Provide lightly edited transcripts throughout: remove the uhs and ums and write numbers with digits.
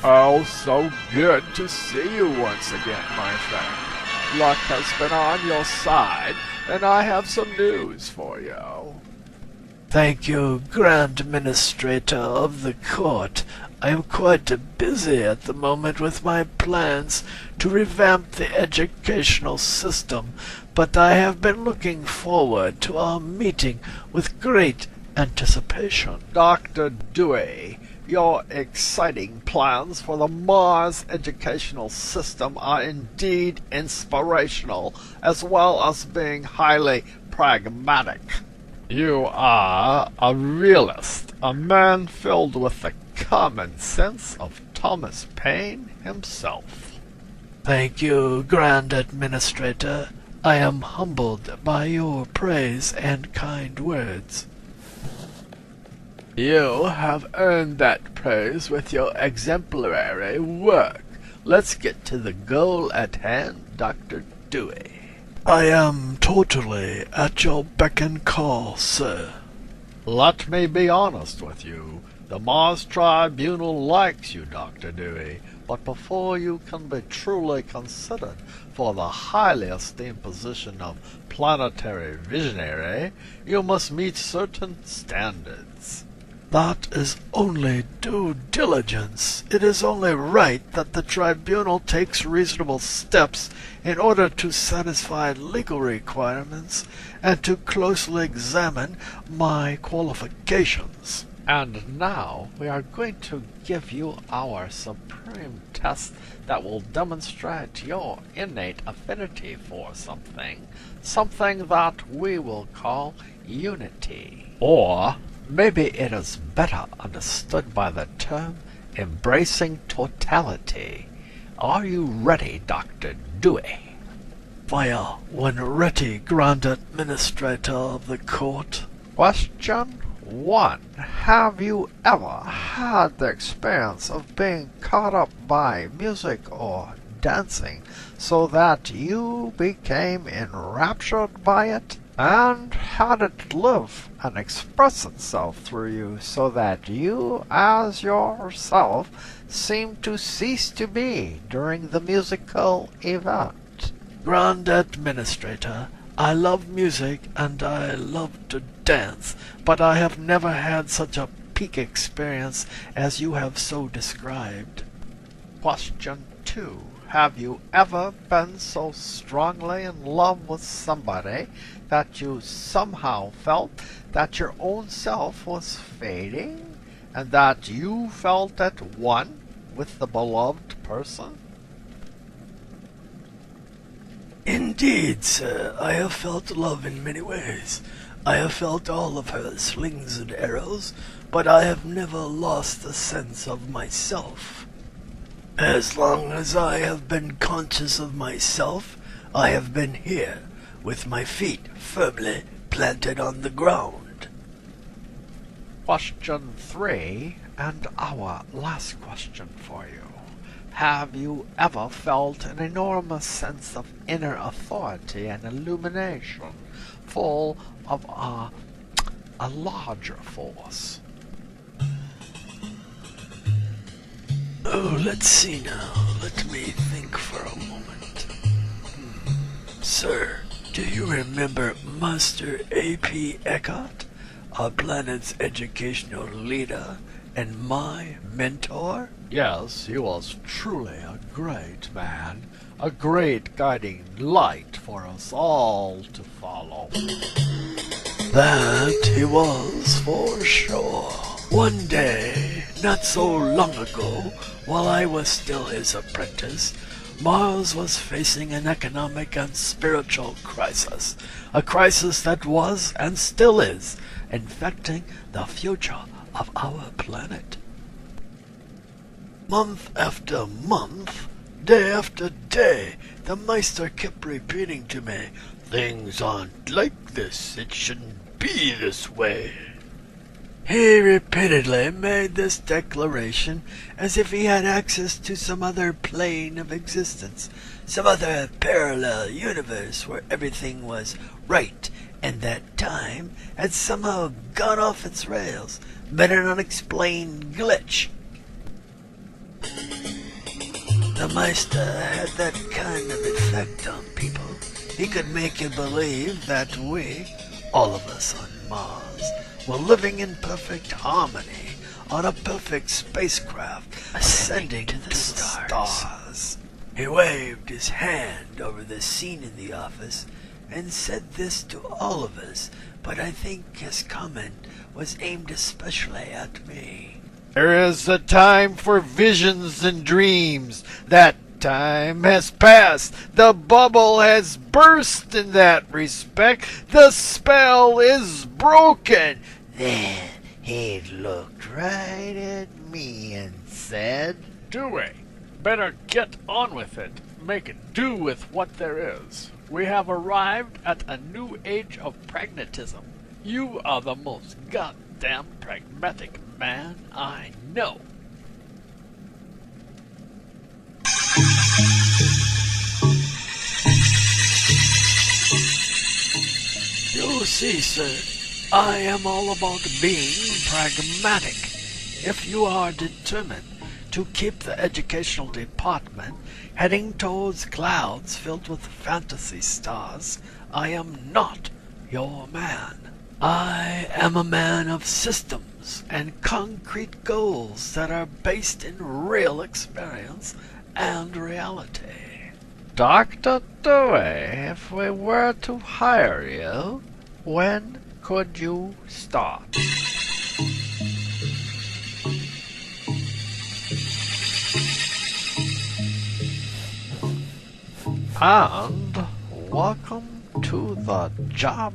Oh, so good to see you once again, my friend. Luck has been on your side, and I have some news for you. Thank you, Grand Administrator of the Court. I am quite busy at the moment with my plans to revamp the educational system, but I have been looking forward to our meeting with great anticipation. Dr. Dewey, your exciting plans for the Mars educational system are indeed inspirational, as well as being highly pragmatic. You are a realist, a man filled with the common sense of Thomas Paine himself. Thank you, Grand Administrator. I am humbled by your praise and kind words. You have earned that praise with your exemplary work. Let's get to the goal at hand, Dr. Dewey. I am totally at your beck and call, sir. Let me be honest with you. The Mars Tribunal likes you, Dr. Dewey, but before you can be truly considered for the highly esteemed position of planetary visionary, you must meet certain standards. That is only due diligence. It is only right that the tribunal takes reasonable steps in order to satisfy legal requirements and to closely examine my qualifications. And now we are going to give you our supreme test that will demonstrate your innate affinity for something that we will call unity. Or maybe it is better understood by the term embracing totality. Are you ready, Dr. Dewey? Fire when ready, Grand Administrator of the Court. Question 1. Have you ever had the experience of being caught up by music or dancing so that you became enraptured by it? And had it live and express itself through you so that you as yourself seemed to cease to be during the musical event? Grand Administrator, I love music and I love to dance, but I have never had such a peak experience as you have so described. Question 2. Have you ever been so strongly in love with somebody that you somehow felt that your own self was fading, and that you felt at one with the beloved person? Indeed, sir, I have felt love in many ways. I have felt all of her slings and arrows, but I have never lost the sense of myself. As long as I have been conscious of myself, I have been here, with my feet firmly planted on the ground. Question 3, and our last question for you. Have you ever felt an enormous sense of inner authority and illumination, full of a larger force? Oh, let's see now. Let me think for a moment. Sir, do you remember Master A.P. Eckhart, our planet's educational leader and my mentor? Yes, he was truly a great man, a great guiding light for us all to follow. That he was, for sure. One day, not so long ago, while I was still his apprentice, Mars was facing an economic and spiritual crisis, a crisis that was, and still is, infecting the future of our planet. Month after month, day after day, the Meister kept repeating to me, "Things aren't like this, it shouldn't be this way." He repeatedly made this declaration as if he had access to some other plane of existence, some other parallel universe where everything was right and that time had somehow gone off its rails, been an unexplained glitch. The Meister had that kind of effect on people. He could make you believe that we, all of us on Mars, were living in perfect harmony on a perfect spacecraft ascending to the stars. He waved his hand over the scene in the office and said this to all of us, but I think his comment was aimed especially at me. There is a time for visions and dreams. That time has passed. The bubble has burst in that respect. The spell is broken. Then he looked right at me and said, Dewey, better get on with it. Make it do with what there is. We have arrived at a new age of pragmatism. You are the most goddamn pragmatic man I know. You see, sir, I am all about being pragmatic. If you are determined to keep the educational department heading towards clouds filled with fantasy stars, I am not your man. I am a man of systems and concrete goals that are based in real experience and reality. Dr. Dewey, if we were to hire you, when could you start? And welcome to the job,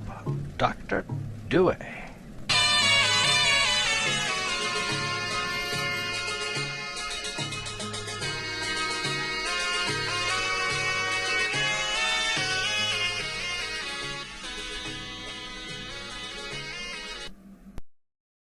Dr. Dewey.